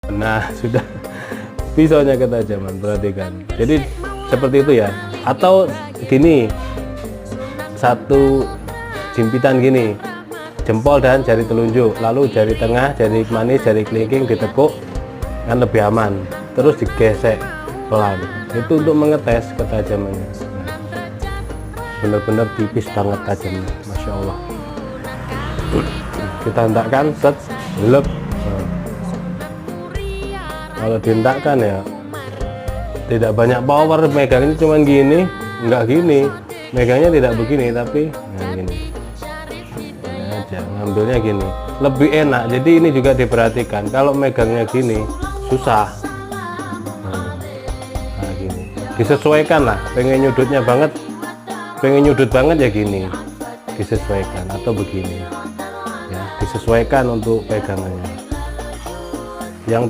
Nah, sudah pisaunya ketajaman, perhatikan. Jadi seperti itu ya. Atau gini, satu jimpitan gini, jempol dan jari telunjuk, lalu jari tengah, jari manis, jari kelingking ditekuk, kan lebih aman. Terus digesek pelan. Itu untuk mengetes ketajamannya. Benar-benar tipis banget tajamnya, masya Allah. Kita hentakkan, set, lep. Nah, kalau dihentakkan ya tidak banyak power, megangnya cuman gini, nggak gini, megangnya tidak begini, tapi nah gini. Ini aja, ngambilnya gini, lebih enak. Jadi ini juga diperhatikan, kalau megangnya gini susah. Nah gini, disesuaikan lah, pengen nyudut banget ya gini, disesuaikan, atau begini ya, disesuaikan untuk pegangannya yang